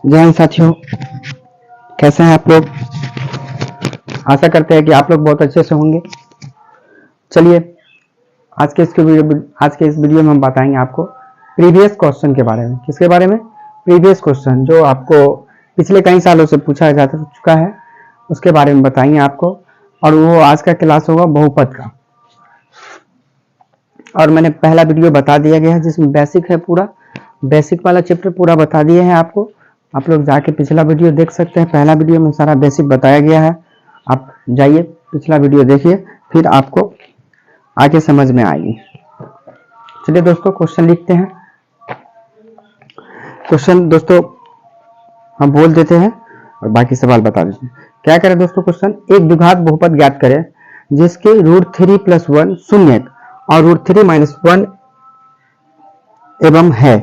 जय हिंद साथियों, कैसे हैं आप लोग। आशा करते हैं कि आप लोग बहुत अच्छे से होंगे। चलिए आज के इस वीडियो में हम बताएंगे आपको प्रीवियस क्वेश्चन के बारे में। किसके बारे में? प्रीवियस क्वेश्चन जो आपको पिछले कई सालों से पूछा जा चुका है, उसके बारे में बताएंगे आपको। और वो आज का क्लास होगा बहुपद का। और मैंने पहला वीडियो बता दिया गया है जिसमें बेसिक है, पूरा बेसिक वाला चैप्टर पूरा बता दिए हैं आपको। आप लोग जाके पिछला वीडियो देख सकते हैं। पहला वीडियो में सारा बेसिक बताया गया है। आप जाइए पिछला वीडियो देखिए, फिर आपको आगे समझ में आएगी। चलिए दोस्तों क्वेश्चन लिखते हैं। क्वेश्चन दोस्तों हम बोल देते हैं और बाकी सवाल बता देते हैं। क्या करें दोस्तों? क्वेश्चन, एक द्विघात बहुपद ज्ञात करें जिसके √3+1 शून्य और √3-1 एवं है।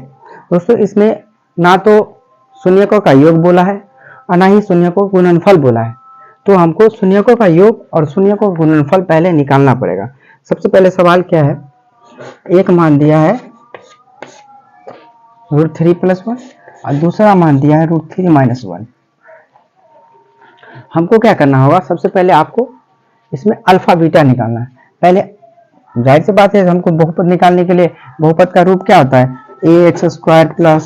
दोस्तों इसमें ना तो शून्यकों का योग बोला है और ना ही शून्यकों का गुणनफल बोला है, तो हमको शून्यकों का योग और शून्यकों का गुणनफल पहले निकालना पड़ेगा। सबसे पहले सवाल क्या है, एक मान दिया है √3+1 और दूसरा मान दिया है √3-1। हमको क्या करना होगा? सबसे पहले आपको इसमें अल्फा बीटा निकालना है। पहले जाहिर सी बात है, हमको बहुपद निकालने के लिए बहुपद का रूप क्या होता है? ax²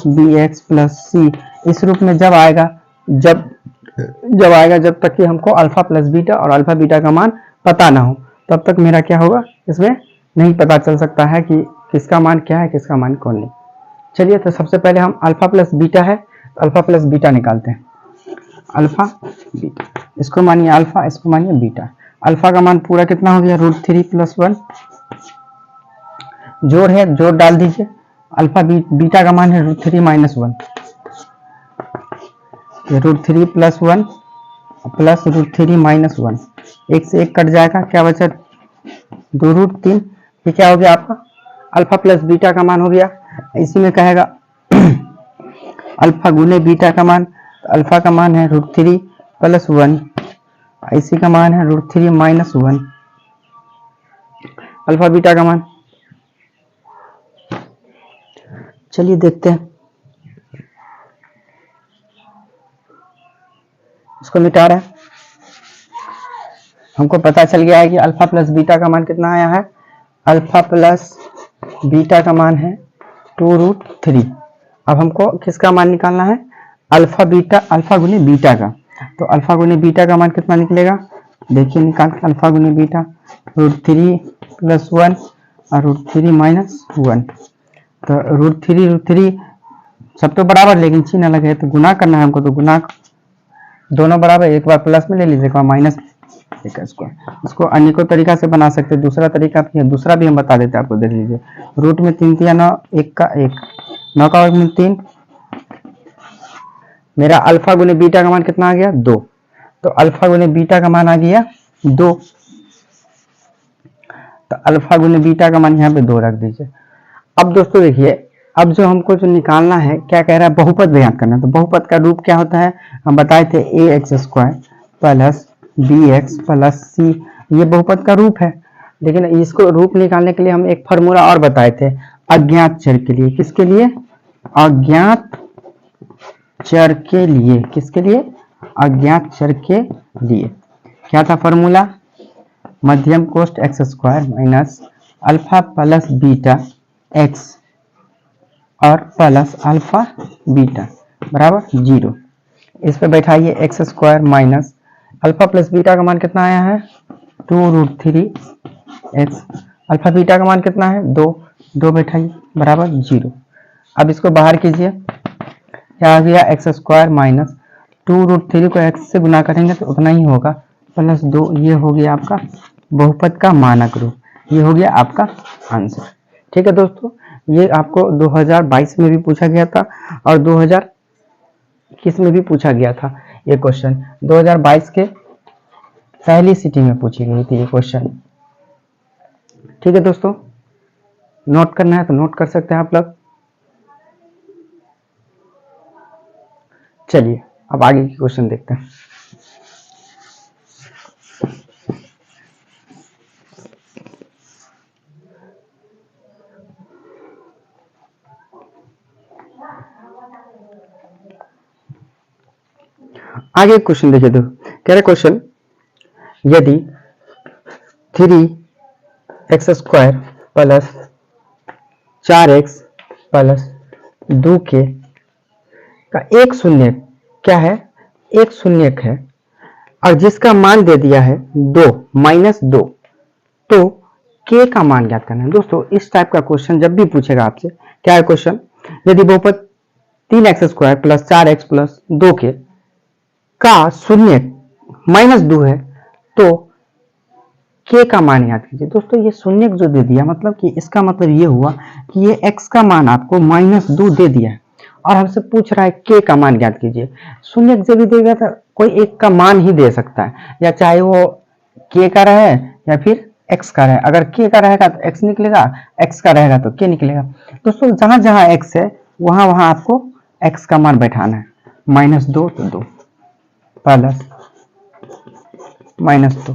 + bx + c। इस रूप में जब आएगा जब तक कि हमको अल्फा प्लस बीटा और अल्फा बीटा का मान पता ना हो, तब तक मेरा क्या होगा, इसमें नहीं पता चल सकता है कि किसका मान क्या है, किसका मान कौन नहीं। चलिए तो सबसे पहले हम अल्फा प्लस बीटा है, अल्फा प्लस बीटा निकालते हैं। अल्फा बीटा, इसको मानिए अल्फा, इसको मानिए बीटा। अल्फा का मान पूरा कितना हो गया? √3+1। जोड़ है, जोड़ डाल दीजिए। अल्फा बीटा का मान है √3-1। √3+1 प्लस √3-1, एक से एक कट जाएगा, क्या बचा? 2√3। ये क्या हो गया आपका? अल्फा प्लस बीटा का मान हो गया। इसी में कहेगा अल्फा गुने बीटा का मान, तो अल्फा का मान है √3+1, इसी का मान है √3-1। अल्फा बीटा का मान चलिए देखते हैं। इसको मिटा रहे हैं। हमको पता चल गया है कि अल्फा प्लस बीटा का मान कितना आया है। अल्फा प्लस बीटा का मान है 2√3। अब हमको किसका मान निकालना है? अल्फा गुने बीटा का। तो अल्फा गुने बीटा का मान कितना निकलेगा? देखिए निकाल के, अल्फा गुने बीटा √3+1 और √3-1। तो √3 सब तो बराबर, लेकिन चिन्ह अलग है, तो गुना करना है हमको। तो गुना दोनों बराबर, एक बार प्लस में ले लीजिए, एक बार माइनस इसको अनेकों तरीका से बना सकते हैं। दूसरा तरीका भी है, दूसरा भी हम बता देते हैं आपको, देख लीजिए। रूट में 3 या 9, 1 का 1, 9 का वर्ग में 3। मेरा अल्फा गुने बीटा का मान कितना आ गया? 2। तो अल्फा गुने बीटा का मान आ गया 2। तो अल्फा गुने बीटा का मान यहाँ पे 2 रख दीजिए। अब दोस्तों देखिए, अब जो हमको जो निकालना है, क्या कह रहा है? बहुपद ज्ञात करना। तो बहुपद का रूप क्या होता है? हम बताए थे ax² + bx + c, ये बहुपद का रूप है। लेकिन इसको रूप निकालने के लिए हम एक फॉर्मूला और बताए थे, अज्ञात चर के लिए। किसके लिए? अज्ञात चर के लिए। किसके लिए? अज्ञात चर के लिए। क्या था फॉर्मूला? मध्यम कोष्ठ x² - alpha plus beta x और प्लस अल्फा बीटा बराबर 0। इस पे बैठाइए x² - अल्फा प्लस बीटा का मान कितना आया है? 2√3x। अल्फा बीटा का मान कितना है? 2। 2 बैठाइए बराबर 0। अब इसको बाहर कीजिए, क्या आ गया? x² - 2√3 को x से गुना करेंगे तो उतना ही होगा, प्लस 2। ये हो गया आपका बहुपद का मानक रूप, ये हो गया आपका आंसर। ठीक है दोस्तों, ये आपको 2022 में भी पूछा गया था और 2021 में भी पूछा गया था। ये क्वेश्चन 2022 के पहली सिटिंग में पूछी गई थी ये क्वेश्चन। ठीक है दोस्तों, नोट करना है तो नोट कर सकते हैं आप लोग। चलिए अब आगे की क्वेश्चन देखते हैं। आगे क्वेश्चन देखिए, तो कह रहे क्वेश्चन, यदि 3x² plus 4x plus 2k का एक शून्यक क्या है, एक शून्यक है, और जिसका मान दे दिया है 2 -2, तो k का मान ज्ञात करना है। दोस्तों इस टाइप का क्वेश्चन जब भी पूछेगा आपसे, क्या है क्वेश्चन, यदि बहुपद 3x² plus 4x plus 2k का शून्यक -2 है तो k का मान याद कीजिए। दोस्तों ये शून्यक जो दे दिया, मतलब कि इसका मतलब ये हुआ कि ये x का मान आपको -2 दे दिया है और हमसे पूछ रहा है k का मान ज्ञात कीजिए। शून्यक जब भी देगा तो कोई एक का मान ही दे सकता है, या चाहे वो k का रहे या फिर x का रहे। अगर k का रहेगा तो x निकलेगा, x का रहेगा तो k निकलेगा। दोस्तों जहां जहां x है वहां वहां आपको x का मान बैठाना है, -2 तो 2 प्लस -2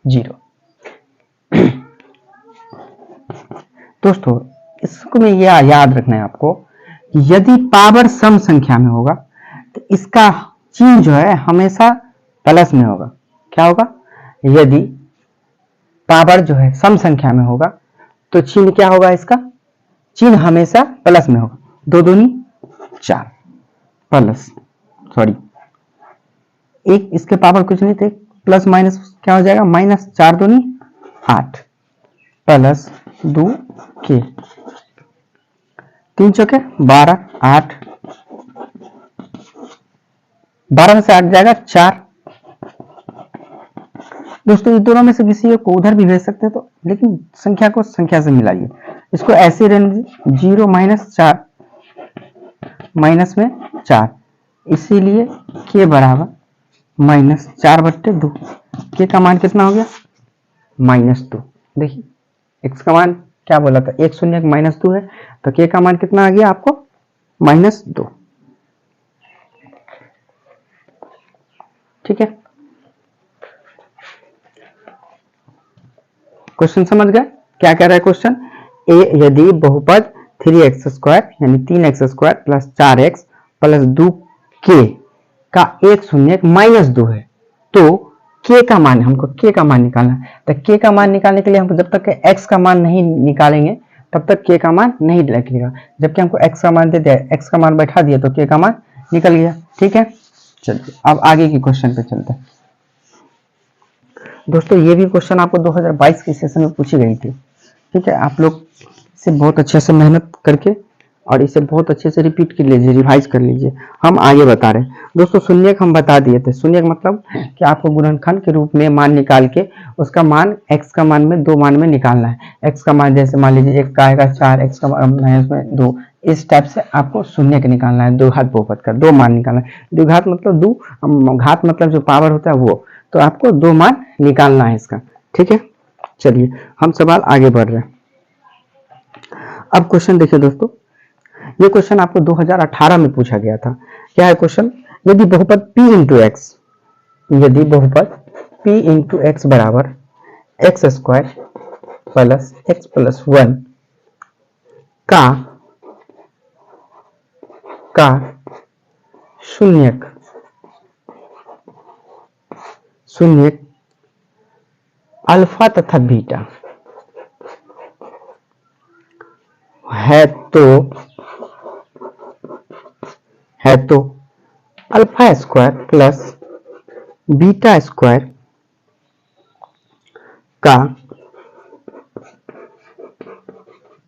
0। दोस्तों इसको में यह याद रखना है आपको कि यदि पावर सम संख्या में होगा तो इसका चिन्ह जो है हमेशा प्लस में होगा। क्या होगा, यदि पावर जो है सम संख्या में होगा तो चिन्ह क्या होगा, इसका चिन्ह हमेशा प्लस में होगा। 2 दूनी 4 प्लस, सॉरी एक इसके पावर कुछ नहीं थे, प्लस माइनस क्या हो जाएगा, -4 दूनी 8 प्लस 2k, 3 चौके 12, 8, 12 में से 8 जाएगा 4। दोस्तों इस दोनों में से किसी को उधर भी भेज सकते हैं, तो लेकिन संख्या को संख्या से मिलाइए, इसको ऐसे रहने 0 -4 माइनस में 4, इसीलिए k बराबर -4/2। k का मान कितना हो गया, -2। देखिए x का मान क्या बोला था, एक शून्यक -2 है, तो k का मान कितना आ गया आपको, -2। ठीक है, क्वेश्चन समझ गए क्या कह रहा है क्वेश्चन, यदि बहुपद 3x² यानी 3x² plus 4x plus 2k का एक शून्यक -2 है तो k का मान, हमको k का मान निकालना है। तो k का मान निकालने के लिए हमको जब तक x का मान नहीं निकालेंगे तब तक k का मान नहीं निकलेगा। जबकि हमको x का मान दे दिया, x का मान बैठा दिया तो k का मान निकल गया। ठीक है, चलिए अब आगे के क्वेश्चन पे चलते हैं। दोस्तों ये भी क्वेश्चन आपको 2022 के सेशन में पूछी गई थी। ठीक है, आप लोग इसे बहुत अच्छे से मेहनत करके और इसे बहुत अच्छे से रिपीट कर लीजिए, रिवाइज कर लीजिए। हम आगे बता रहे हैं दोस्तों, शून्यक हम बता दिए थे। शून्यक मतलब कि आपको गुणनखंड के रूप में मान निकाल के उसका मान x का मान में 2 मान में निकालना है। x का मान जैसे मान लीजिए 1 का आएगा 4, x का में 2, इस टाइप से आपको शून्यक निकालना है। द्विघात बहुपद का 2 मान निकालना है। द्विघात मतलब 2, घात मतलब जो पावर होता है वो, तो आपको 2 मान निकालना है इसका। ठीक है, चलिए हम सवाल आगे बढ़ रहे हैं। अब क्वेश्चन देखिए दोस्तों, ये क्वेश्चन आपको 2018 में पूछा गया था। क्या है क्वेश्चन, यदि बहुपद p इंटू एक्स, यदि बहुपद p इंटू एक्स बराबर x² प्लस x प्लस 1 का शून्यक अल्फा तथा बीटा है तो alpha square plus beta square का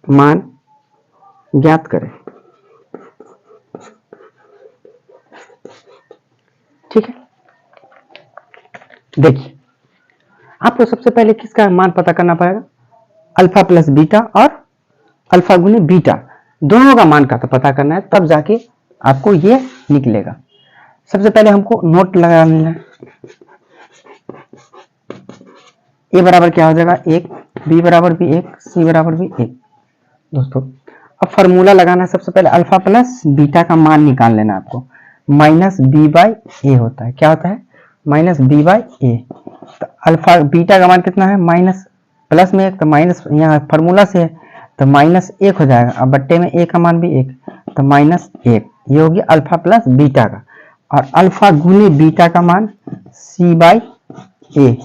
मान ज्ञात करें। ठीक है, देखिए आपको सबसे पहले किसका मान पता करना पड़ेगा, अल्फा प्लस बीटा और अल्फा गुने बीटा, दोनों का मान का तो पता करना है, तब जाके आपको ये निकलेगा। सबसे पहले हमको नोट लगाना है, ए बराबर क्या हो जाएगा 1, बी बराबर भी 1, सी बराबर भी 1। दोस्तों अब फार्मूला लगाना है, सबसे पहले अल्फा प्लस बीटा का मान निकाल लेना आपको, -b/a होता है। क्या होता है, -b/a। तो अल्फा बीटा का मान कितना है, माइनस प्लस में 1, तो माइनस यहाँ फार्मूला से है तो -1 हो जाएगा। अब बट्टे में a का मान भी 1, तो -1 ये हो गया अल्फा प्लस बीटा का, और अल्फा गुने बीटा का मान c बाई ए,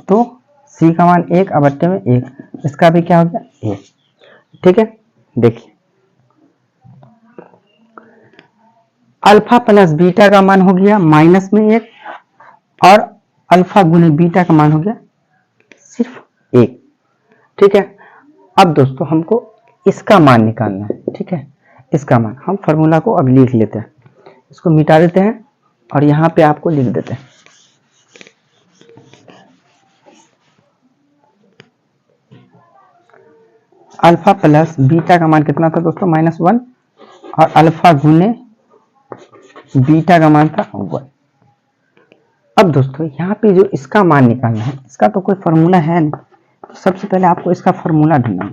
तो c का मान 1 बट्टे में 1, इसका भी क्या हो गया 1। ठीक है, देखिए अल्फा प्लस बीटा का मान हो गया माइनस में 1, और अल्फा गुने बीटा का मान हो गया सिर्फ 1। ठीक है, अब दोस्तों हमको इसका मान निकालना है। ठीक है, इसका मान हम फॉर्मूला को अब लिख लेते हैं, इसको मिटा देते हैं और यहाँ पे आपको लिख देते हैं। अल्फा प्लस बीटा का मान कितना था दोस्तों -1, और अल्फा गुने बीटा का मान था 1। अब दोस्तों यहाँ पे जो इसका मान निकालना है, इसका तो कोई फॉर्मूला है नहीं, तो सबसे पहले आपको इसका फॉर्मूला ढूंढना है।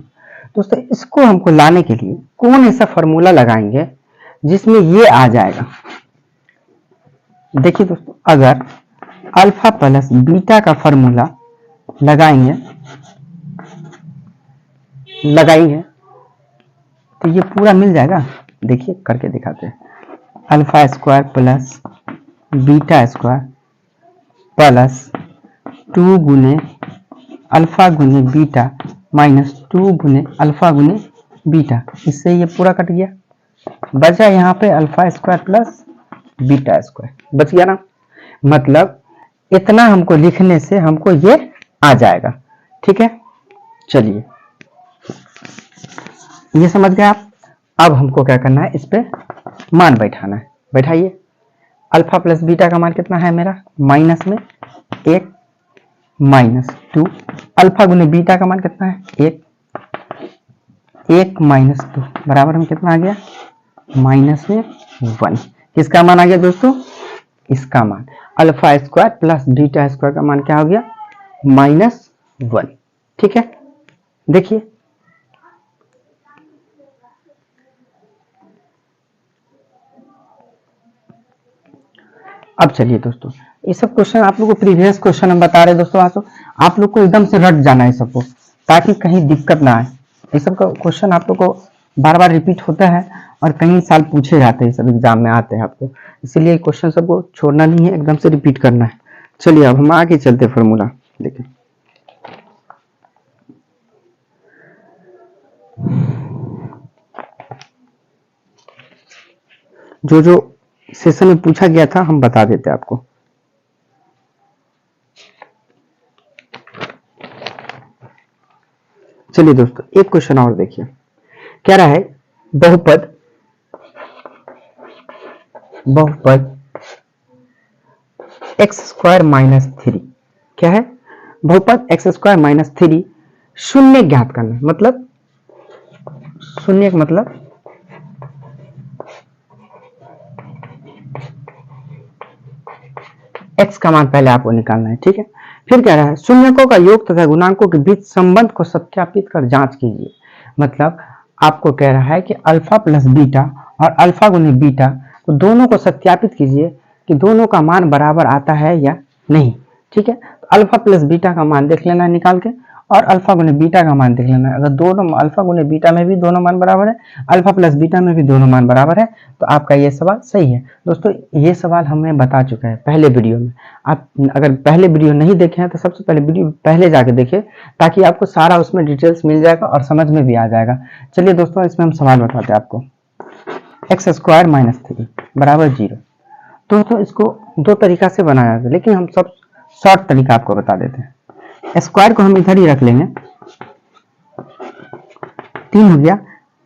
दोस्तों इसको हमको लाने के लिए कौन ऐसा फॉर्मूला लगाएंगे जिसमें ये आ जाएगा। देखिए दोस्तों, अगर अल्फा प्लस बीटा का फॉर्मूला लगाएंगे तो ये पूरा मिल जाएगा। देखिए करके दिखाते हैं, alpha square plus beta square plus 2 गुने अल्फा गुने बीटा माइनस 2 गुने अल्फा गुने बीटा, इससे ये पूरा कट गया, बचा यहाँ पे alpha square plus beta square, बच गया ना। मतलब इतना हमको लिखने से हमको ये आ जाएगा। ठीक है, चलिए ये समझ गए आप। अब हमको क्या करना है, इस पे मान बैठाना है। बैठाइए, अल्फा प्लस बीटा का मान कितना है मेरा माइनस में 1 माइनस 2, अल्फा गुने बीटा का मान कितना है 1 माइनस 2 बराबर में कितना आ गया माइनस में 1। किसका मान आ गया दोस्तों, इसका मान alpha square plus beta square का मान क्या हो गया -1। ठीक है, देखिए अब चलिए दोस्तों, ये सब क्वेश्चन आप लोग को प्रीवियस क्वेश्चन हम बता रहे हैं दोस्तों, आप लोग को एकदम से रट जाना है सबको, ताकि कहीं दिक्कत ना आए। ये सब का क्वेश्चन आप लोग को बार बार रिपीट होता है और कई साल पूछे जाते हैं, सब एग्जाम में आते हैं आपको, इसीलिए क्वेश्चन सबको छोड़ना नहीं है, एकदम से रिपीट करना है। चलिए अब हम आगे चलते फॉर्मूला देखिए। जो जो सेशन में पूछा गया था हम बता देते हैं आपको। चलिए दोस्तों, एक क्वेश्चन और देखिए, कह रहा है बहुपद एक्स स्क्वायर माइनस 3, क्या है बहुपद एक्स स्क्वायर माइनस 3 शून्य ज्ञात करना। मतलब शून्य का मतलब x का मान पहले आपको निकालना है। ठीक है, फिर कह रहा है शून्यकों का योग तथा गुणांकों के बीच संबंध को सत्यापित कर जांच कीजिए। मतलब आपको कह रहा है कि अल्फा प्लस बीटा और अल्फा गुने बीटा तो दोनों को सत्यापित कीजिए कि दोनों का मान बराबर आता है या नहीं। ठीक है, तो अल्फा प्लस बीटा का मान देख लेना है निकाल के, और अल्फा गुने बीटा का मान देख लेना है। अगर दोनों अल्फा गुने बीटा में भी दोनों मान बराबर है, अल्फा प्लस बीटा में भी दोनों मान बराबर है, तो आपका ये सवाल सही है। दोस्तों ये सवाल हमने बता चुका है पहले वीडियो में, आप अगर पहले वीडियो नहीं देखे हैं तो सबसे पहले वीडियो पहले जाके देखें, ताकि आपको सारा उसमें डिटेल्स मिल जाएगा और समझ में भी आ जाएगा। चलिए दोस्तों, इसमें हम सवाल बताते हैं आपको। एक्स स्क्वायर माइनस 3 बराबर 0। दोस्तों इसको दो तरीका से बनाया जाता है, लेकिन हम सब शॉर्ट तरीका आपको बता देते हैं। स्क्वायर को हम इधर ही रख लेंगे, 3 हो गया,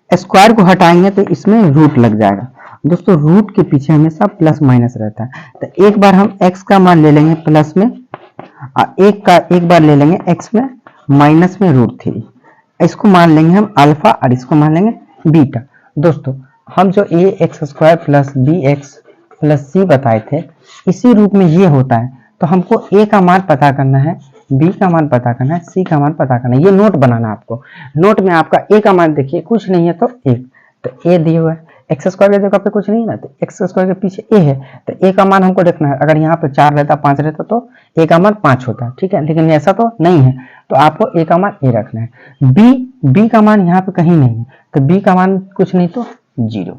स्क्वायर को हटाएंगे तो इसमें रूट लग जाएगा। दोस्तों रूट के पीछे हमेशा प्लस माइनस रहता है, तो एक बार हम x का मान ले लेंगे प्लस में, और एक बार ले लेंगे x में माइनस में √3। इसको मान लेंगे हम अल्फा और इसको मान लेंगे बीटा। दोस्तों हम जो a x square plus b x plus c बताए थे, इसी रूप में ये होता है। तो हमको ए का मान पता करना है, बी का मान पता करना है, सी का मान पता करना है। ये नोट बनाना आपको। नोट में आपका ए का मान देखिए कुछ नहीं है तो 1, तो ए दिए हुआ है। एक्स स्क्वायर की जगह पे कुछ नहीं है ना, तो एक्स स्क्वायर के पीछे ए है, तो ए का मान हमको देखना है। अगर यहाँ पे 4 रहता 5 रहता तो ए का मान 5 होता है। ठीक है, लेकिन ऐसा तो नहीं है, तो आपको ए का मान ए रखना है। बी का मान यहाँ पे कहीं नहीं है, तो बी का मान कुछ नहीं तो 0।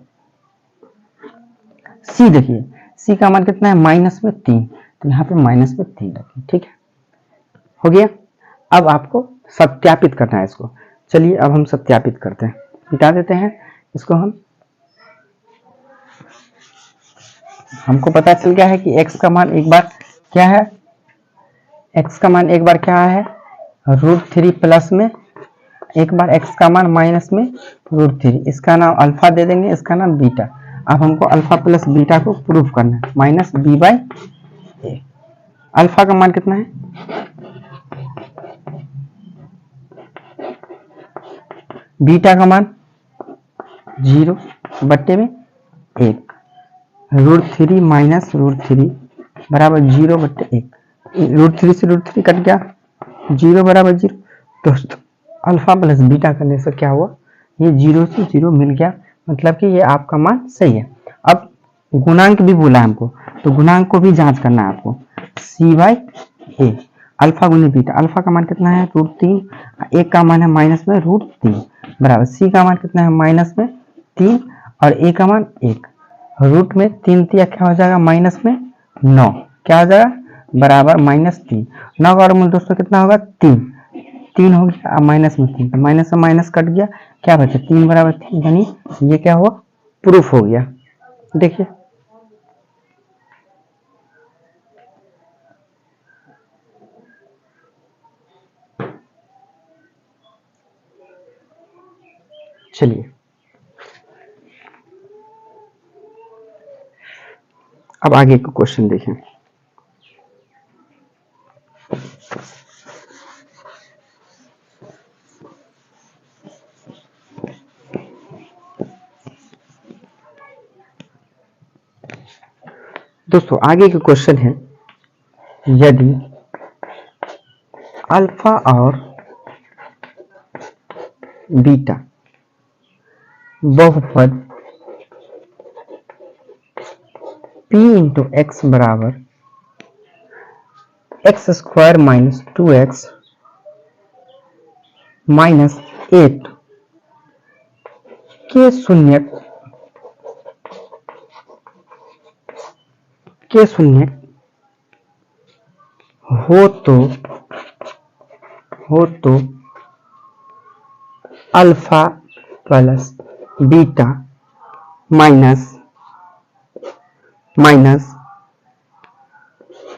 सी देखिए, सी का मान कितना है माइनस में 3, तो यहाँ पे माइनस में 3 रखें। ठीक है, हो गया। अब आपको सत्यापित करना है इसको। चलिए अब हम सत्यापित करते हैं, मिटा देते हैं इसको। हमको पता चल गया है कि x का मान एक बार क्या है, x का मान एक बार क्या है √3 प्लस में, एक बार x का मान माइनस में √3। इसका नाम अल्फा दे देंगे, इसका नाम बीटा। अब हमको अल्फा प्लस बीटा को प्रूफ करना है, माइनस b/a। अल्फा का मान कितना है, बीटा का मान 0 बट्टे में 1, √3 माइनस √3 बराबर 0 बट्टे 1। √3 से √3 कट गया, 0 बराबर 0। दोस्तों अल्फा प्लस बीटा करने से क्या हुआ, ये 0 से 0 मिल गया, मतलब कि ये आपका मान सही है। अब गुणांक भी बोला हमको, तो गुणांक को भी जांच करना है आपको। c/a अल्फा गुने बीटा, अल्फा का मान कितना है √3, एक का मान है माइनस में √3 बराबर c का मान कितना है माइनस में 3 और a का मान 1, रूट में 3 दिया क्या हो जाएगा माइनस में 9, क्या हो जाएगा बराबर -3। 9 का वर्गमूल दोस्तों कितना होगा 3 हो गया, अब माइनस में 3, तो माइनस से माइनस कट गया, क्या बचा 3 बराबर 3, यानी ये क्या हुआ प्रूफ हो गया। देखिए चलिए अब आगे का क्वेश्चन देखें। दोस्तों आगे का क्वेश्चन है, यदि अल्फा और बीटा बहुपद p इंटू एक्स बराबर x² माइनस 2x माइनस 8 के शून्य हो तो alpha plus beta minus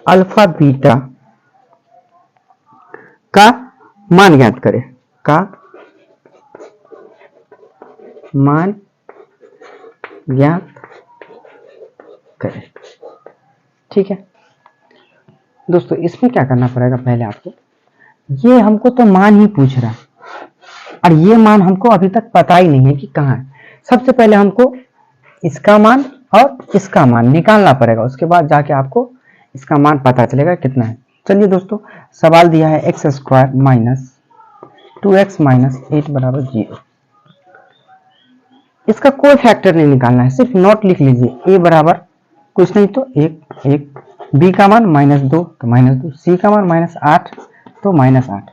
alpha beta का मान ज्ञात करें, का मान ज्ञात करें। ठीक है दोस्तों, इसमें क्या करना पड़ेगा, पहले आपको ये हमको तो मान ही पूछ रहा है और ये मान हमको अभी तक पता ही नहीं है कि कहाँ है। सबसे पहले हमको इसका मान और इसका मान निकालना पड़ेगा, उसके बाद जाके आपको इसका मान पता चलेगा कितना है। चलिए दोस्तों, सवाल दिया है x² माइनस 2x माइनस 8 बराबर 0। इसका कोई फैक्टर नहीं निकालना है, सिर्फ नोट लिख लीजिए। a बराबर कुछ नहीं तो 1, b का मान -2 तो -2, c का मान -8 तो -8।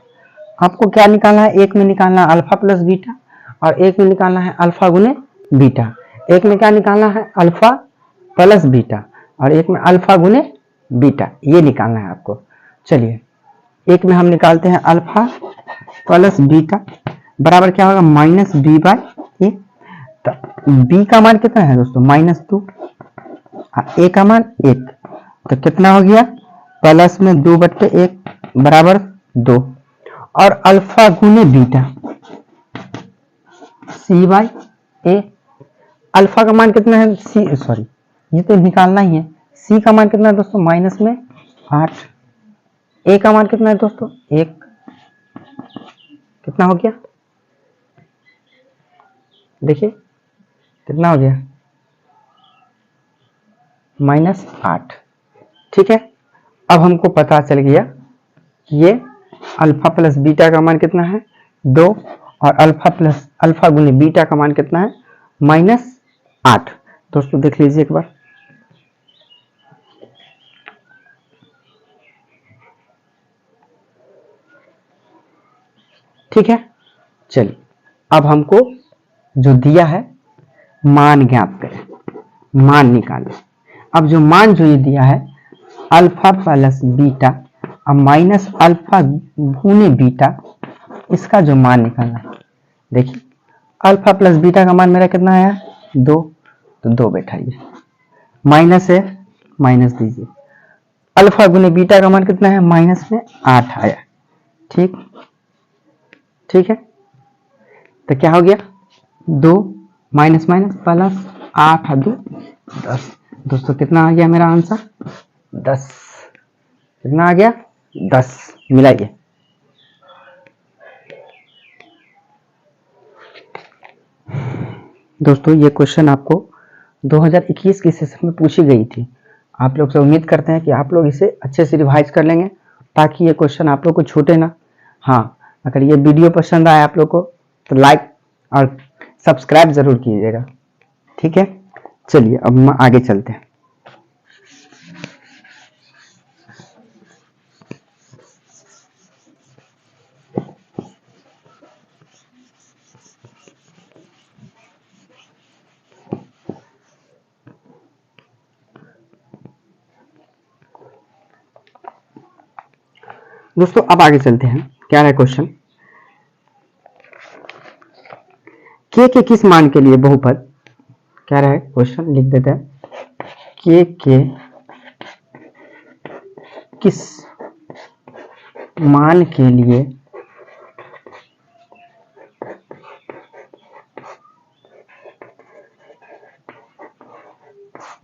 आपको क्या निकालना है, एक में निकालना है अल्फा प्लस बीटा और एक में निकालना है अल्फा गुने बीटा। एक में क्या निकालना है अल्फा प्लस बीटा और एक में अल्फा गुने बीटा, ये निकालना है आपको। चलिए एक में हम निकालते हैं अल्फा प्लस बीटा बराबर क्या होगा -b/a। तो b का मान कितना है दोस्तों -2, a का मान 1, तो कितना हो गया प्लस में 2/1 बराबर 2 और अल्फा गुने बीटा c/a। अल्फा का मान कितना है ये तो निकालना ही है। c का मान कितना है दोस्तों -8, a का मान कितना है दोस्तों 1, कितना हो गया देखिए कितना हो गया -8। ठीक है, अब हमको पता चल गया ये अल्फा प्लस बीटा का मान कितना है 2 और अल्फा गुने बीटा का मान कितना है -8। दोस्तों देख लीजिए एक बार, ठीक है। चलिए अब हमको जो दिया है मान ज्ञात करें, मान निकालें। अब जो मान जो ये दिया है अल्फा प्लस बीटा अब माइनस अल्फा गुने बीटा, इसका जो मान निकालना है, देखिए अल्फा प्लस बीटा का मान मेरा कितना आया 2, तो 2 बैठाइए, माइनस है माइनस दीजिए, अल्फा गुने बीटा का मान कितना है माइनस में 8 आया। ठीक ठीक है, तो क्या हो गया 2 माइनस माइनस प्लस 8 2 10। दोस्तों कितना आ गया मेरा आंसर 10, कितना आ गया 10, मिलाइए। दोस्तों ये क्वेश्चन आपको 2021 के सेशन में पूछी गई थी। आप लोग से उम्मीद करते हैं कि आप लोग इसे अच्छे से रिवाइज कर लेंगे ताकि ये क्वेश्चन आप लोग को छूटे ना। हाँ, अगर ये वीडियो पसंद आए आप लोग को तो लाइक और सब्सक्राइब जरूर कीजिएगा। ठीक है, चलिए अब हम आगे चलते हैं। दोस्तों अब आगे चलते हैं। क्या रहा क्वेश्चन, के किस मान के लिए बहुपद, क्या रहा है क्वेश्चन, लिख देते हैं के किस मान के लिए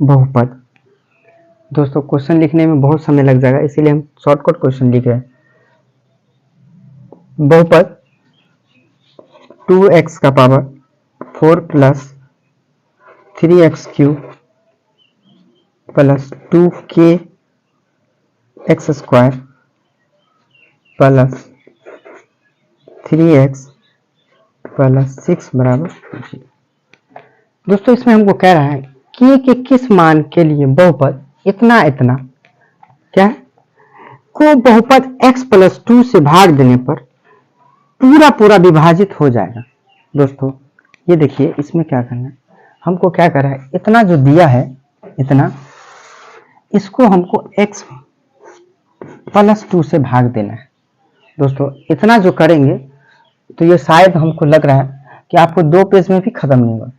बहुपद। दोस्तों क्वेश्चन लिखने में बहुत समय लग जाएगा, इसीलिए हम शॉर्टकट क्वेश्चन लिख रहे हैं। बहुपद 2x का power 4 plus 3x cube plus 2k x square plus 3x plus 6 बराबर 0। दोस्तों इसमें हमको कह रहा है के किस मान के लिए बहुपद इतना इतना क्या है को बहुपद x प्लस 2 से भाग देने पर पूरा पूरा विभाजित हो जाएगा। दोस्तों ये देखिए इसमें क्या करना है, हमको क्या कर रहा है, इतना जो दिया है इतना, इसको हमको x प्लस 2 से भाग देना है। दोस्तों इतना जो करेंगे तो ये शायद हमको लग रहा है कि आपको 2 पेज में भी खत्म नहीं होगा।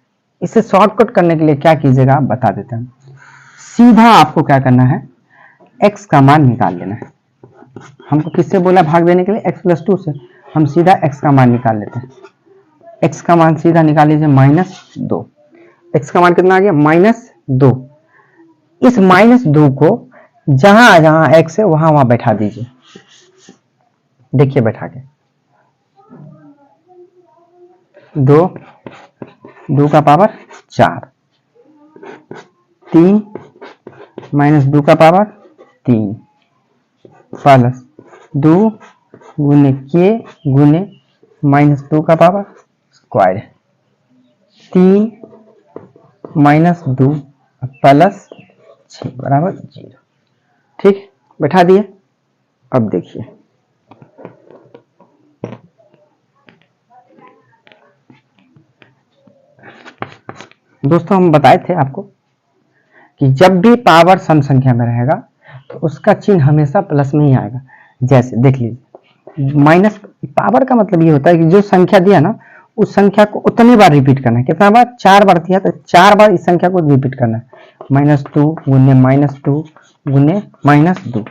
इसे शॉर्टकट करने के लिए क्या कीजिएगा आप बता देते हैं, सीधा आपको क्या करना है x का मान निकाल लेना है। हमको किससे बोला भाग देने के लिए, x प्लस 2 से, हम सीधा x का मान निकाल लेते हैं। x का मान सीधा निकाल लीजिए -2, x का मान कितना आ गया -2। इस -2 को जहां जहां x है वहां वहां बैठा दीजिए। देखिए बैठा के 2 का पावर 4, 3 -2 का पावर 3 प्लस 2 गुने के गुने -2 का पावर स्क्वायर, 3 -2 प्लस 6 बराबर 0। ठीक, बैठा दिए। अब देखिए दोस्तों हम बताए थे आपको कि जब भी पावर सम संख्या में रहेगा तो उसका चिन्ह हमेशा प्लस में ही आएगा। जैसे देख लीजिए माइनस पावर का मतलब ये होता है कि जो संख्या दिया ना उस संख्या को उतनी बार रिपीट करना है। कितना बार, 4 बार दिया तो 4 बार इस संख्या को रिपीट करना है। -2 गुने -2 गुने -2।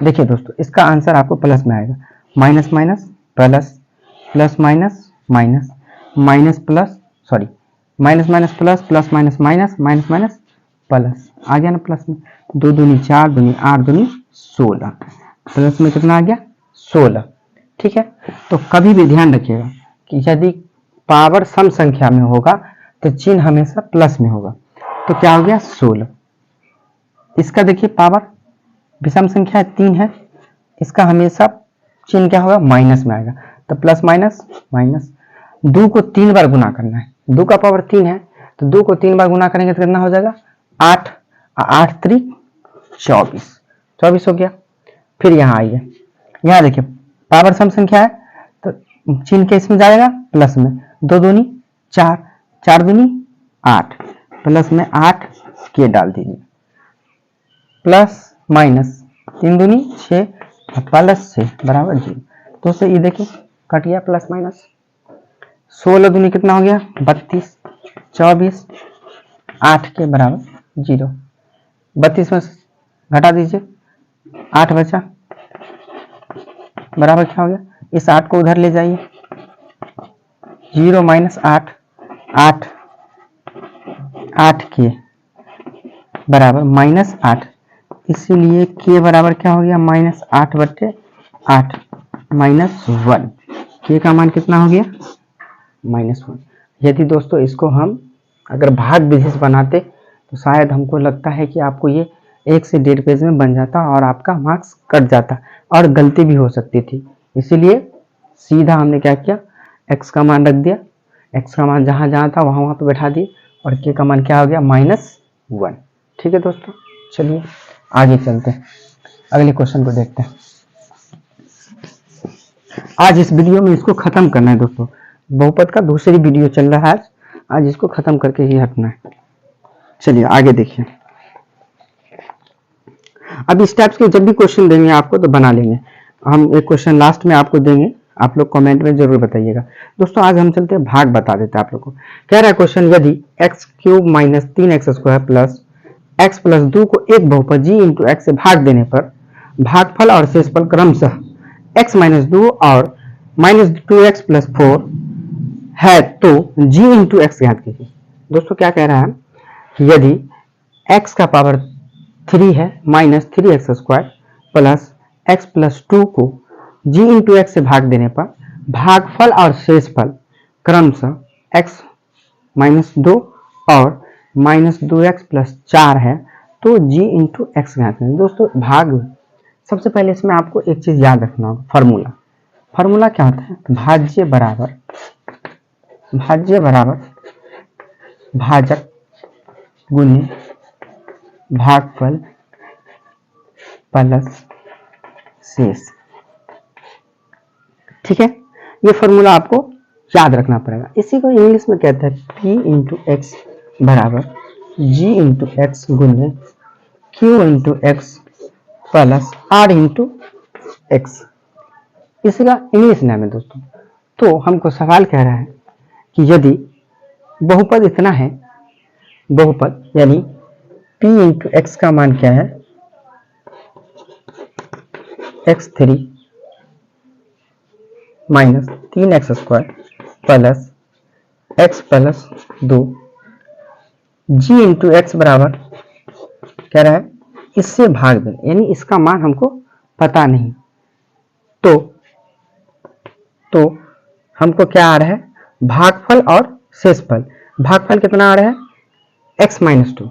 देखिए दोस्तों इसका आंसर आपको प्लस में आएगा। Minus minus plus, plus minus minus, minus plus sorry minus minus plus, plus minus minus, minus minus plus, आ गया ना प्लस में। 2 दूनी 4 दूनी 8 दूनी 16, प्लस में कितना आ गया 16। ठीक है, तो कभी भी ध्यान रखिएगा कि यदि पावर सम संख्या में होगा तो चिन्ह हमेशा प्लस में होगा। तो क्या हो गया 16। इसका देखिए पावर विषम संख्या 3 है, इसका हमेशा चिन्ह क्या होगा माइनस में आएगा। तो प्लस माइनस माइनस, 2 को 3 बार गुना करना है, 2 का पावर 3 है तो 2 को 3 बार गुना करेंगे तो कितना हो जाएगा 8, 8 3 24, 24 हो गया। फिर यहाँ आइए, यहाँ देखिए पावर सम संख्या है तो चिन्ह के इसमें जाएगा प्लस में, 2 दूनी 4, 4 दूनी 8, प्लस में 8 के डाल दीजिए। प्लस माइनस 3 दूनी 6 प्लस 6 बराबर 0। दोस्तों ये देखिए कट गया प्लस माइनस। 16 दूनी कितना हो गया 32, 24 8 के बराबर 0। 32 में घटा दीजिए 8 बचा बराबर क्या हो गया, इस 8 को उधर ले जाइए 0 माइनस 8 8 8 के बराबर माइनस 8, इसीलिए के बराबर क्या हो गया माइनस 8 बटे 8 माइनस 1। के का मान कितना हो गया -1। यदि दोस्तों इसको हम अगर भाग विधि से बनाते तो शायद हमको लगता है कि आपको ये 1 से 1.5 पेज में बन जाता और आपका मार्क्स कट जाता और गलती भी हो सकती थी। इसीलिए सीधा हमने क्या किया, x का मान रख दिया, x का मान जहाँ जहाँ था वहाँ पे बैठा दिए और k का मान क्या हो गया -1। ठीक है दोस्तों, चलिए आगे चलते हैं, अगले क्वेश्चन को देखते हैं। आज इस वीडियो में इसको खत्म करना है दोस्तों, बहुपद का दूसरी वीडियो चल रहा है आज इसको खत्म करके ही हटना है। चलिए आगे देखिए। अब इस टाइप के जब भी क्वेश्चन देंगे आपको तो बना लेंगे हम। एक क्वेश्चन लास्ट में आपको देंगे, आप लोग कमेंट में जरूर बताइएगा। दोस्तों आज हम चलते हैं भाग बता देते हैं आप लोग को। कह रहा है क्वेश्चन, यदि x cube minus 3x² plus x plus 2 को एक बहुपद g इंटू एक्स से भाग देने पर भागफल और शेषफल क्रमशः x माइनस 2 और -2x प्लस 4 है तो g इंटू एक्स ज्ञात कीजिए। दोस्तों क्या कह रहा है कि यदि x का पावर 3 है -3x² प्लस x प्लस 2 को g इंटू एक्स से भाग देने पर भागफल और शेषफल क्रमशः x माइनस 2 और -2x प्लस 4 है तो g इंटू एक्स ज्ञात कीजिए। दोस्तों भाग, सबसे पहले इसमें आपको एक चीज याद रखना होगा, फार्मूला क्या होता है, भाज्य बराबर भाजक गुने भागफल प्लस शेष। ठीक है, ये फॉर्मूला आपको याद रखना पड़ेगा। इसी को इंग्लिश में कहते हैं P इंटू एक्स बराबर G इंटू एक्स गुने Q into x plus R into x. इसका इंग्लिश नाम है दोस्तों। तो हमको सवाल कह रहा है कि यदि बहुपद इतना है, बहुपद यानी P इंटू एक्स का मान क्या है x3 minus 3x² plus x plus 2 g into x बराबर कह रहा है इससे भाग दें, यानी इसका मान हमको पता नहीं। तो हमको क्या आ रहा है, भागफल और शेषफल। भागफल कितना आ रहा है x माइनस 2,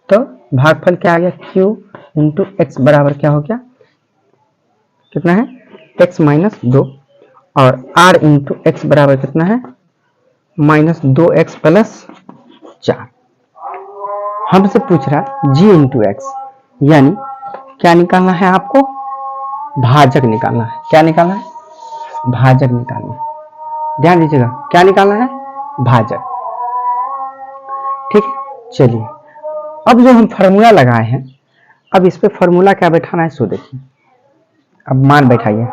तो भागफल क्या आ गया q इंटू एक्स बराबर क्या हो गया, कितना है x माइनस 2 और r इंटू एक्स बराबर कितना है -2x प्लस 4। हमसे पूछ रहा है g इंटू एक्स, यानी क्या निकालना है आपको, भाजक निकालना है। क्या निकालना है, भाजक निकालना है। ध्यान दीजिएगा क्या निकालना है, भाजक। ठीक है, चलिए अब जो हम फार्मूला लगाए हैं, अब इस पे फार्मूला क्या बैठाना है सो देखिए। अब मान बैठाइए,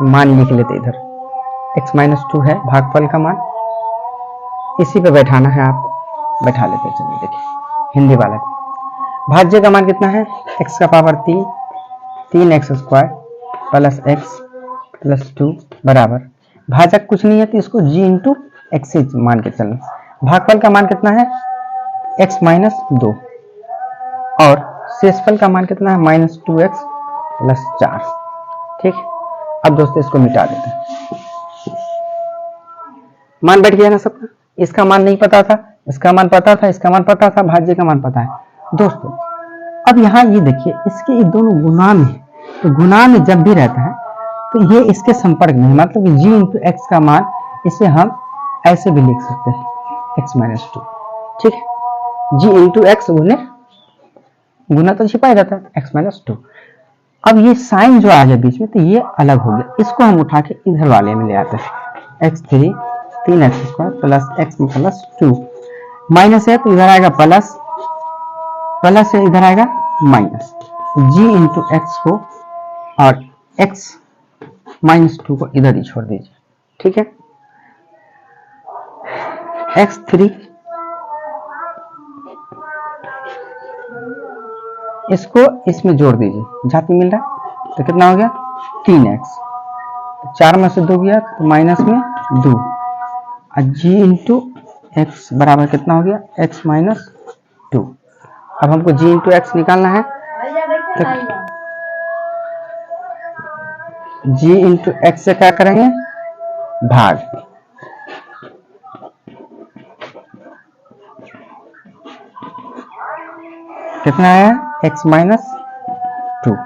मान लिख लेते इधर x माइनस 2 है भागफल का मान, इसी पे बैठाना है, आप बैठा लेते हैं। चलिए देखिए हिंदी वाला, भाज्य का मान कितना है x का power 3x² plus x plus 2 बराबर, भाजक कुछ नहीं है तो इसको g इंटू एक्स से मान के चलना। भागफल का मान कितना है x माइनस 2 और शेषफल का मान कितना है -2x प्लस 4। ठीक, अब दोस्तों इसको मिटा देते हैं। मान बैठ गया ना सबका, इसका मान नहीं पता था, इसका मान पता था, इसका मान पता था, भाज्य का मान पता है दोस्तों। अब यहाँ ये देखिए इसके ये दोनों गुणा में, तो गुणा में जब भी रहता है तो ये इसके संपर्क में, मतलब g इंटू एक्स का मान इसे हम ऐसे भी लिख सकते हैं x माइनस 2। ठीक है, g इंटू एक्स गुना तो छिपा ही रहता है x माइनस 2। अब ये साइन जो आ गया बीच में तो ये अलग हो गया, इसको हम उठा के इधर वाले में ले आते हैं x3 3x² plus x plus 2 minus है तो इधर आएगा प्लस प्लस से इधर आएगा माइनस, g इंटू एक्स को और x -2 को इधर ही छोड़ दीजिए, ठीक है। x3 इसको इसमें जोड़ दीजिए, जाती मिल रहा है तो कितना हो गया 3x, 4 में से 2 गया तो माइनस में 2, और g इंटू एक्स बराबर कितना हो गया x माइनस 2। अब हमको g इंटू एक्स निकालना है तो g इंटू एक्स से क्या करेंगे भाग, कितना है x माइनस 2।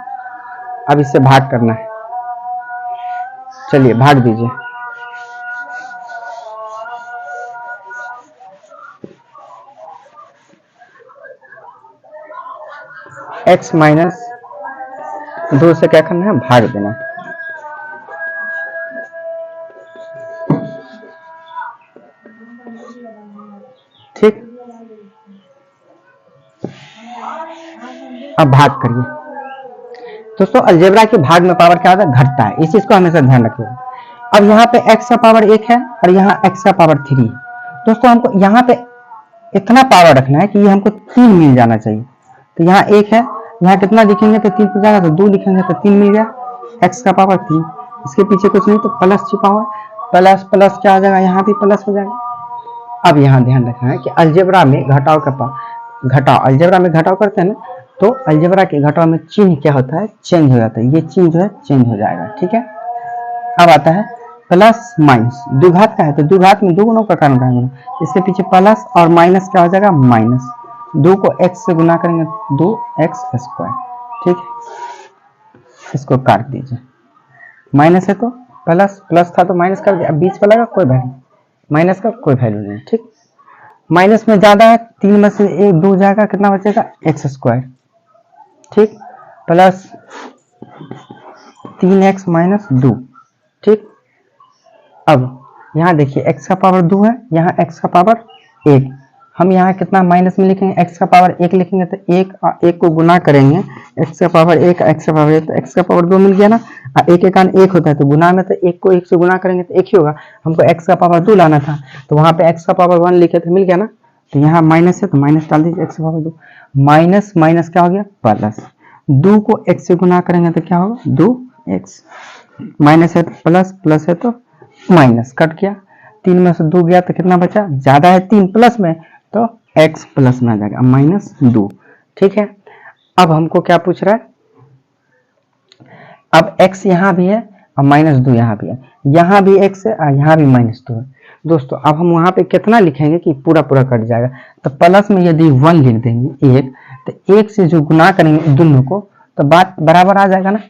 अब इससे भाग करना है, चलिए भाग दीजिए, x माइनस 2 से क्या करना है भाग देना, ठीक। अब भाग करिए दोस्तों, अलजेब्रा के भाग में पावर क्या होता है घटता है, इस चीज को हमेशा ध्यान रखिएगा। अब यहाँ पे x का पावर 1 है और यहाँ x का पावर 3 है। दोस्तों हमको यहाँ पे इतना पावर रखना है कि ये हमको 3 मिल जाना चाहिए। तो यहाँ 1 है, यहाँ कितना लिखेंगे तो 3 हो जाएगा, तो 2 लिखेंगे तो 3 मिल गया, x का पावर 3, इसके पीछे कुछ नहीं तो प्लस छिपा हुआ, प्लस प्लस क्या आ जाएगा यहाँ भी प्लस हो जाएगा। अब यहाँ ध्यान रखना है कि अलजेब्रा में घटाव का घटाव, अलजेब्रा में घटाव करते हैं ना, तो अलजेब्रा के घटाव में चिन्ह क्या होता है चेंज हो जाता है, ये चिन्ह जो है चेंज हो जाएगा, ठीक है। अब आता है प्लस माइनस, द्विघात का है तो द्विघात में 2 गुणों का कारण रहेगा, इसके पीछे प्लस और माइनस क्या हो जाएगा माइनस, 2 को x से गुना करेंगे 2x², ठीक है। इसको काट दीजिए, माइनस है तो प्लस, प्लस था तो माइनस कर दिया, अब बीच वाला का कोई वैल्यू, माइनस का कोई वैल्यू नहीं, ठीक। माइनस में ज्यादा है, 3 में से 1 2 जाएगा, कितना बचेगा x², ठीक, प्लस 3x माइनस 2, ठीक। अब यहाँ देखिए x का पावर 2 है, यहाँ x का पावर 1, हम यहाँ कितना माइनस में लिखेंगे x का पावर 1 लिखेंगे तो 1 और 1 को गुना करेंगे, x का पावर 1 x का पावर 1 तो x का पावर 2 मिल गया ना, और 1 के कारण 1 होता है तो गुना में तो 1 को 1 से गुना करेंगे तो 1 ही होगा, हमको x का पावर 2 लाना था तो वहाँ पे x का पावर 1 लिखे थे मिल गया ना, तो यहाँ माइनस है तो माइनस डाल दीजिए, x का पावर 2 माइनस माइनस क्या हो गया प्लस, 2 को x से गुना करेंगे तो क्या होगा 2x, माइनस है तो प्लस, प्लस है तो माइनस, कट किया, 3 में से 2 गया तो कितना बचा, ज्यादा है 3 प्लस में तो x प्लस में आ जाएगा -2, ठीक है। अब हमको क्या पूछ रहा है, अब x यहाँ भी है और -2 यहाँ भी है, यहाँ भी x है और यहाँ भी -2 है। दोस्तों अब हम वहां पे कितना लिखेंगे कि पूरा पूरा कट जाएगा, तो प्लस में यदि 1 लिख देंगे 1, तो 1 से जो गुना करेंगे दोनों को तो बात बराबर आ जाएगा ना,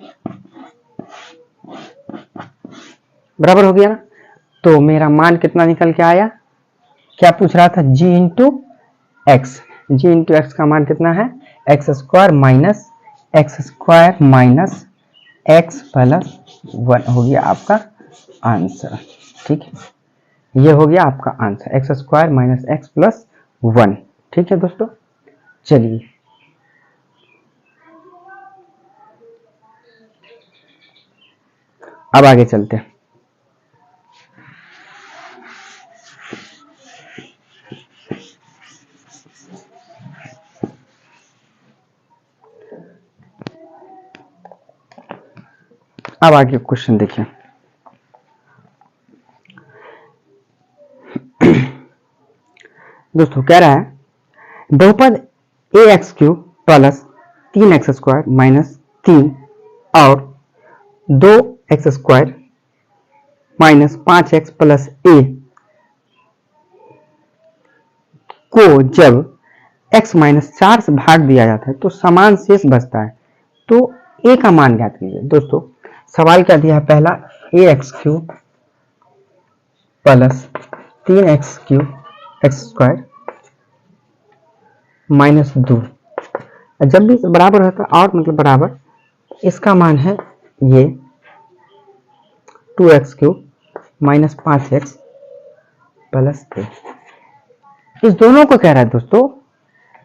बराबर हो गया ना। तो मेरा मान कितना निकल के आया, क्या पूछ रहा था g into x, g into x का मान कितना है x² माइनस x प्लस 1 हो गया आपका आंसर, ठीक है। ये हो गया आपका answer x² minus x plus 1, ठीक है दोस्तों। चलिए अब आगे चलते हैं। अब आगे क्वेश्चन देखिए, दोस्तों कह रहा है बहुपद ax³ प्लस 3x² माइनस 3 और 2x² minus 5x plus a को जब x माइनस 4 से भाग दिया जाता है तो समान शेष बचता है, तो a का मान ज्ञात कीजिए। दोस्तों सवाल क्या दिया है, पहला ax³ plus 3x³ x² minus 2, जब भी बराबर होता है और मतलब बराबर, इसका मान है ये 2x³ माइनस 5x प्लस 3, इस दोनों को कह रहा है दोस्तों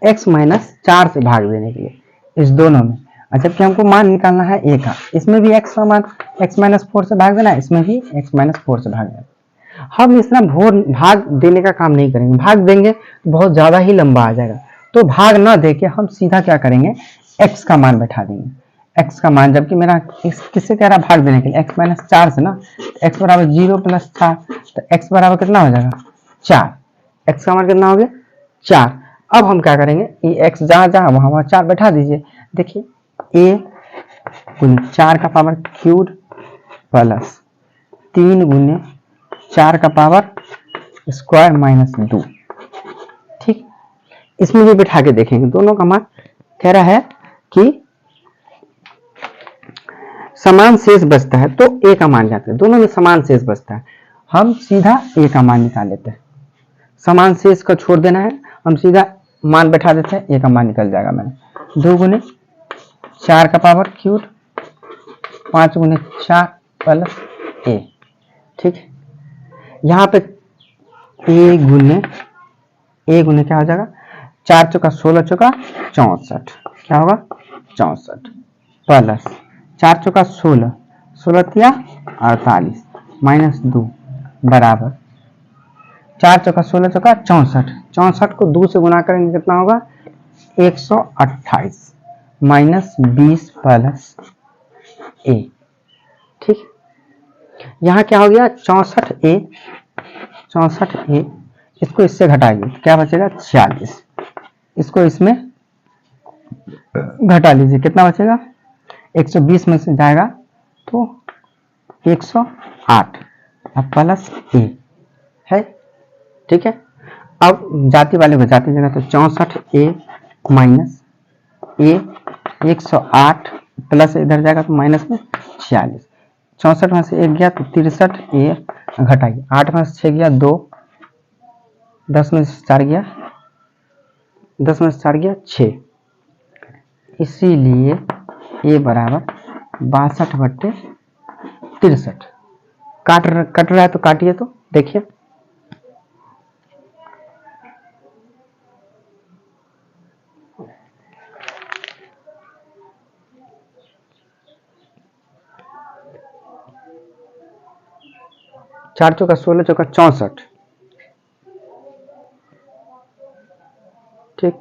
x माइनस 4 से भाग देने के लिए इस दोनों में। अच्छा, कि हमको मान निकालना है a का, इसमें भी x का मान x माइनस 4 से भाग देना है, इसमें भी x माइनस 4 से भाग देना। हम इस तरह भाग देने का काम नहीं करेंगे, भाग देंगे तो बहुत ज्यादा ही लंबा आ जाएगा। तो भाग ना देके हम सीधा क्या करेंगे, x का मान बैठा देंगे। x का मान, जबकि मेरा किससे कह रहा भाग देने के लिए, x माइनस 4 से ना, x बराबर 0 प्लस 4, तो x बराबर कितना हो जाएगा 4। x का मान कितना हो गया 4। अब हम क्या करेंगे, ये x जहां जहां वहां 4 बैठा दीजिए। देखिए a गुने 4 का पावर क्यूब प्लस 3 गुने 4 का पावर स्क्वायर माइनस 2। ठीक, इसमें भी बैठा के देखेंगे, दोनों का मान कह रहा है कि समान शेष बचता है, तो a का मान जाते हैं, दोनों में समान शेष बचता है, हम सीधा a का मान निकाल लेते हैं। समान शेष का छोड़ देना है, हम सीधा मान बैठा देते हैं, a का मान निकल जाएगा। मैंने 2 गुने 4 का पावर क्यूब 5 गुने 4 प्लस a। ठीक है, यहाँ पे a गुने क्या हो जाएगा, 4 चौका 16 चौका 64, क्या होगा 64 प्लस 4 चौका 16, 16 तिया 48 माइनस 2 बराबर 4 चौका 16 चौका 64, 64 को 2 से गुना करेंगे कितना होगा 128 माइनस 20 प्लस a। ठीक, यहाँ क्या हो गया 64a, 64a, इसको इससे घटाइए क्या बचेगा 46, इसको इसमें घटा लीजिए कितना बचेगा 120 में से जाएगा तो 108 अब प्लस a है। ठीक है, अब जाति वाले को जाति जगह तो 64a माइनस a 108 प्लस इधर जाएगा तो माइनस में 46, 64 में से 1 गया तो 63a घटाइए, 8 में से 6 गया 2, 10 में से 4 गया 10 में से 4 गया 6, इसीलिए a बराबर 62/63। कट रहा है तो काटिए, तो देखिए चार चौका 16 चौका 64। ठीक,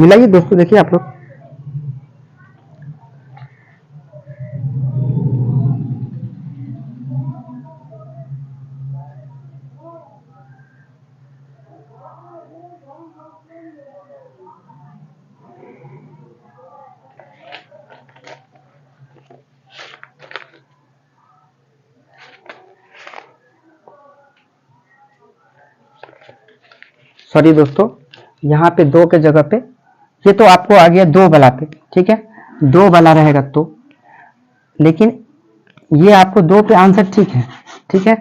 मिलाइए दोस्तों, देखिए आप लोग सॉरी दोस्तों, यहाँ पे 2 के जगह पे ये तो आपको आ गया 2 वाला पे। ठीक है, 2 वाला रहेगा तो, लेकिन ये आपको 2 पे आंसर ठीक है। ठीक है,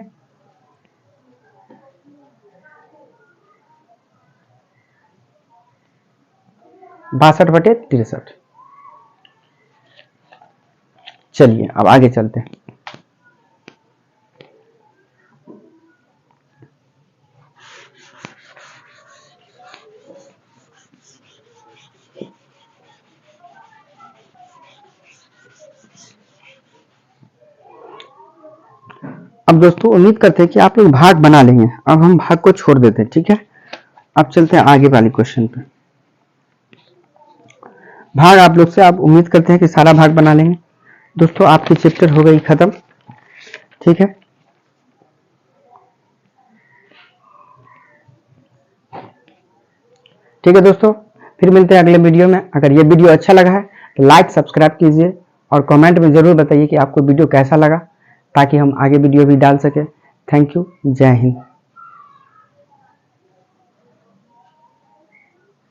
बासठ बटे 63। चलिए अब आगे चलते हैं। अब दोस्तों उम्मीद करते हैं कि आप लोग भाग बना लेंगे। अब हम भाग को छोड़ देते हैं। ठीक है, अब चलते हैं आगे वाले क्वेश्चन पे। भाग आप लोग से आप उम्मीद करते हैं कि सारा भाग बना लेंगे। दोस्तों आपकी चैप्टर हो गई खत्म। ठीक है, ठीक है दोस्तों, फिर मिलते हैं अगले वीडियो में। अगर ये वीडियो अच्छा लगा है तो लाइक सब्सक्राइब कीजिए और कमेंट में जरूर बताइए कि आपको वीडियो कैसा लगा, ताकि हम आगे वीडियो भी डाल सके। थैंक यू, जय हिंद।